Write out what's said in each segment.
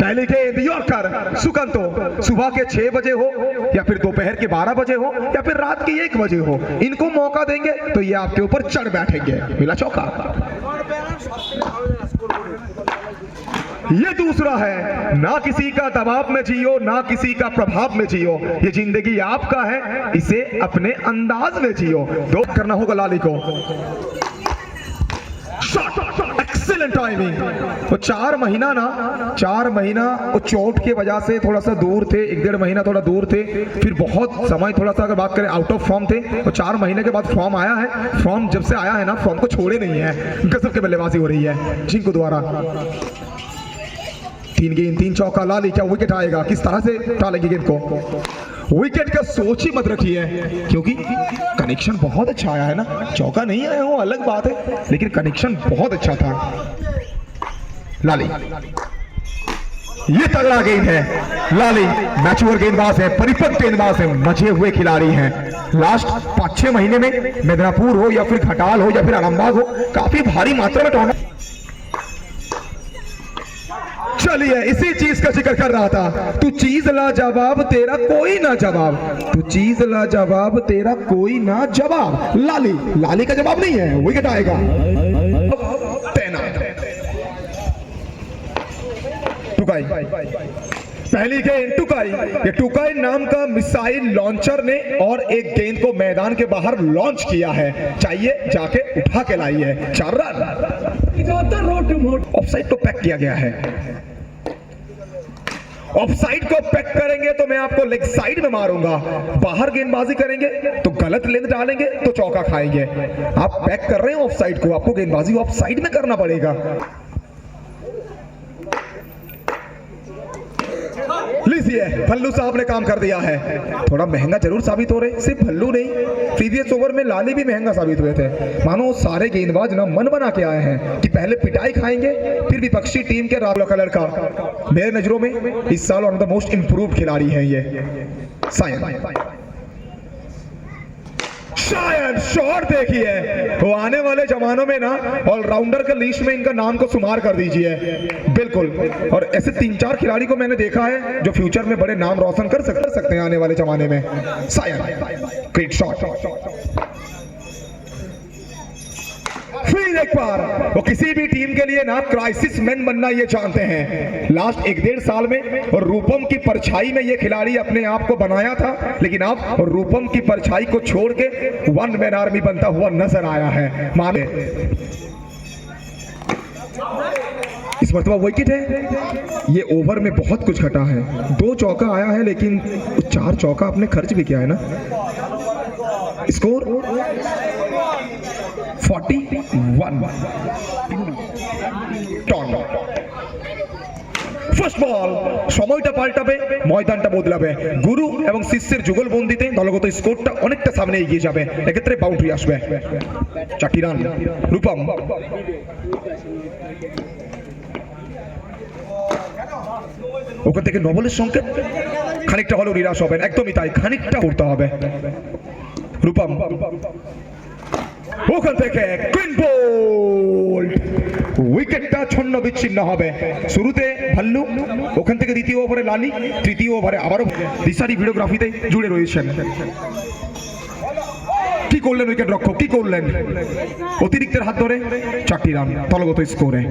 पहली गेंद यॉर्कर सुकांतो, सुबह के 6 बजे हो या फिर दोपहर के 12 बजे हो या फिर रात के 1 बजे हो, इनको मौका देंगे तो ये आपके ऊपर चढ़ बैठेंगे। मिला चौका। ये दूसरा है, ना किसी का दबाव में जियो ना किसी का प्रभाव में जियो, ये जिंदगी आपका है, इसे अपने अंदाज में जियो। दो करना होगा लाली को। Excellent timing. वो 4 महीना वो चोट के वजह से थोड़ा सा दूर थे, 1-1.5 महीना थोड़ा दूर थे, फिर बहुत समय थोड़ा सा अगर बात करें आउट ऑफ फॉर्म थे। वो 4 महीने के बाद फॉर्म आया है। फॉर्म जब से आया है ना, फॉर्म को छोड़े नहीं है, गजब के बल्लेबाजी हो रही है जिनको द्वारा। 3 गेंद 3 चौका। लाली क्या विकेट आएगा, किस तरह से टालेंगे गेंद को? विकेट का सोच ही मत रखिए, क्योंकि कनेक्शन बहुत अच्छा आया है ना। चौका नहीं आया वो अलग बात है, लेकिन कनेक्शन बहुत अच्छा था। लाली ये तगड़ा गेंद है। लाली मैच्योर गेंदबाज है, परिपक्व गेंदबाज है, मजे हुए खिलाड़ी हैं। लास्ट 5-6 महीने में मिदनापुर हो या फिर घटाल हो या फिर आरामबाग हो, काफी भारी मात्रा में टूर्नामेंट। चलिए इसी चीज का जिक्र कर रहा था। तू चीज ला जवाब तेरा कोई ना जवाब, तू चीज ला जवाब तेरा कोई ना जवाब। लाली का जवाब नहीं है। विकेट आएगा। टुकाई, पहली गेंद टुकाई। ये टुकाई नाम का मिसाइल लॉन्चर ने और एक गेंद को मैदान के बाहर लॉन्च किया है, चाहिए जाके उठा के लाई है। 4 रन। ऑफसाइड को पैक किया गया है। ऑफसाइड को पैक करेंगे तो मैं आपको लेग साइड में मारूंगा, बाहर गेंदबाजी करेंगे तो गलत लेंथ डालेंगे तो चौका खाएंगे। आप पैक कर रहे हैं ऑफसाइड को, आपको गेंदबाजी ऑफसाइड में करना पड़ेगा। लीजिए भल्लू साहब ने काम कर दिया है। थोड़ा महंगा जरूर साबित हो रहे, सिर्फ भल्लू नहीं, प्रीवियस ओवर में लाली भी महंगा साबित हुए थे। मानो सारे गेंदबाज ना मन बना के आए हैं कि पहले पिटाई खाएंगे, फिर विपक्षी टीम के राहुल कलर का। मेरे नजरों में इस साल one of the most improved खिलाड़ी है ये सायन। शायद शॉट देखिए, वो आने वाले जमानों में ना ऑलराउंडर के लिस्ट में इनका नाम को शुमार कर दीजिए। बिल्कुल। और ऐसे 3-4 खिलाड़ी को मैंने देखा है जो फ्यूचर में बड़े नाम रोशन कर सकते हैं आने वाले जमाने में। Saina great shot. फिर एक बार वो किसी भी टीम के लिए ना क्राइसिस मैन बनना ये जानते हैं। लास्ट 1-1.5 साल में और रूपम की परछाई में ये खिलाड़ी अपने आप को बनाया था, लेकिन अब रूपम की परछाई को छोड़ के 1 मैन आर्मी बनता हुआ नजर आया है। माने इस मरतबा विकेट है। ये ओवर में बहुत कुछ घटा है। 2 चौका आया है, लेकिन 4 चौका आपने खर्च भी किया है ना। Score 41 ton. ফার্স্ট বল, সময়টা পাল্টাবে, ময়দানটা বদলাবে। গুরু এবং শিষ্যের যুগলবন্দিতে দলগত স্কোরটা অনেকটা সামনে এগিয়ে যাবে। এক্ষেত্রে বাউন্ডারি আসবে। 4টি রান। রূপম ওখান থেকে নবলের সংকেত, খানিকটা হলেও নিরাশ হবেন। একদমই তাই, খানিকটা করতে হবে। রূপম ওখান থেকে ক্লিন বোল্ড, উইকেটটা ছন্ন বিচ্ছিন্ন হবে। শুরুতে ভাল্লু, ওখান থেকে দ্বিতীয় ওভারে লালি, তৃতীয় ওভারে আবারও দিশারি ভিডিওগ্রাফিতে জুড়ে রয়েছেন। কি করলেন উইকেট রক্ষক, কি করলেন? অতিরিক্তের হাত ধরে 4টি রান দলগত স্কোরে।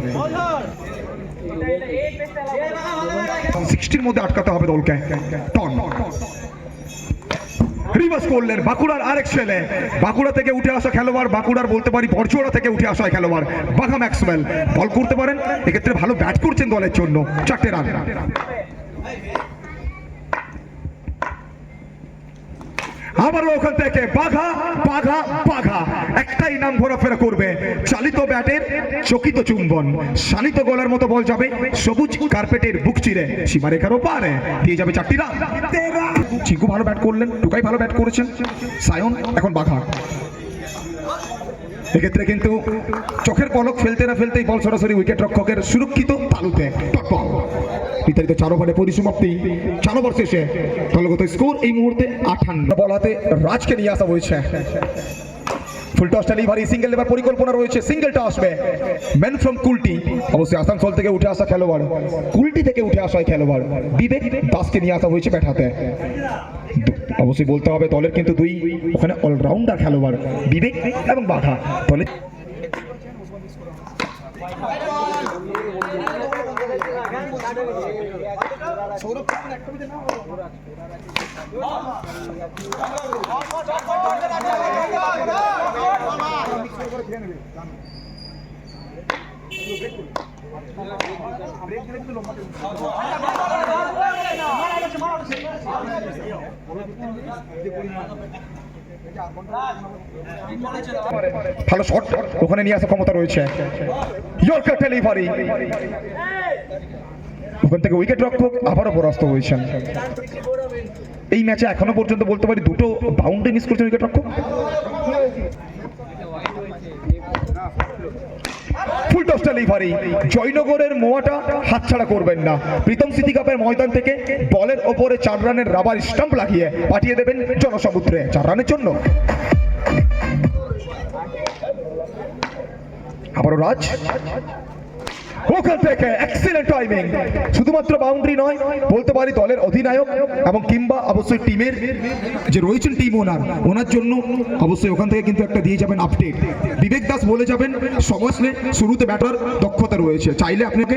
60-র মধ্যে আটকাতে হবে দলকে। টন রিভার্স করলেন বাঁকুড়ার আরেক ছেলে, বাঁকুড়া থেকে উঠে আসা খেলোয়াড়, বাঁকুড়ার বলতে পারি বরজোড়া থেকে উঠে আসা খেলোয়াড় বাঘা ম্যাক্সওয়েল। বল করতে পারেন, এক্ষেত্রে ভালো ব্যাট করছেন দলের জন্য। 4টে রান। আবারও ওখান থেকে বাঘা বাঘা বাঘা, একটাই নাম ঘোরাফেরা করবে। চালিত ব্যাটের চকিত চুম্বন, শানিত গলার মতো বল যাবে সবুজ কার্পেটের বুক চিরে সীমারেখার ওপারে দিয়ে যাবে। 4টি রান। চিকু ভালো ব্যাট করলেন, টুকাই ভালো ব্যাট করেছেন, সায়ন এখন বাঘা। এক্ষেত্রে কিন্তু চোখের পলক ফেলতে না ফেলতেই বল সরাসরি উইকেট রক্ষকের সুরক্ষিত তালুতে। বিতাড়িত 4 ওভারে পরিসমাপ্তি। 4 ওভার শেষে দলগত স্কোর এই মুহূর্তে 58। বল হাতে রাজকে নিয়ে আসা হয়েছে। Full toss delivery, single labour পরিকল্পনা রয়েছে, সিঙ্গেলটা আসবে ম্যান ফ্রম কুলটি, অবশ্যই আসানসোল থেকে উঠে আসা খেলোয়াড়, কুলটি থেকে উঠে আসা খেলোয়াড় বিবেক দাসকে নিয়ে আসা হয়েছে ব্যাট হাতে। অবশ্যই বলতে হবে দলের কিন্তু দুই ওখানে অলরাউন্ডার খেলোয়াড় বিবেক এবং বাঘা। দলে ভালো শট ওখানে নিয়ে আসার ক্ষমতা রয়েছে। ইয়র্কার ডেলিভারি, ওখান থেকে উইকেট রক্ষক আবারও পরাস্ত হয়েছেন। এই ম্যাচে এখনো পর্যন্ত বলতে পারি দুটো বাউন্ডারি মিস করেছেন উইকেট রক্ষক। ফুল টস ডেলিভারি, জয়নগরের মোয়াটা হাতছাড়া করবেন না। প্রীতম সিটি কাপের ময়দান থেকে বলের ওপরে 4 রানের রাবার স্টাম্প লাগিয়ে পাঠিয়ে দেবেন জনসমুদ্রে 4 রানের জন্য। আবারও রাজ, ওখান থেকে এক্সিলেন্ট টাইমিং, শুধুমাত্র বাউন্ডারি নয় বলতে পারি দলের অধিনায়ক এবং কিংবা অবশ্যই টিমের যে রয়েছেন টিম ওনার জন্য অবশ্যই ওখান থেকে কিন্তু একটা দিয়ে যাবেন আপডেট। বিবেক দাস বলে যাবেন সময় শুরুতে ব্যাটার দক্ষতা রয়েছে, চাইলে আপনাকে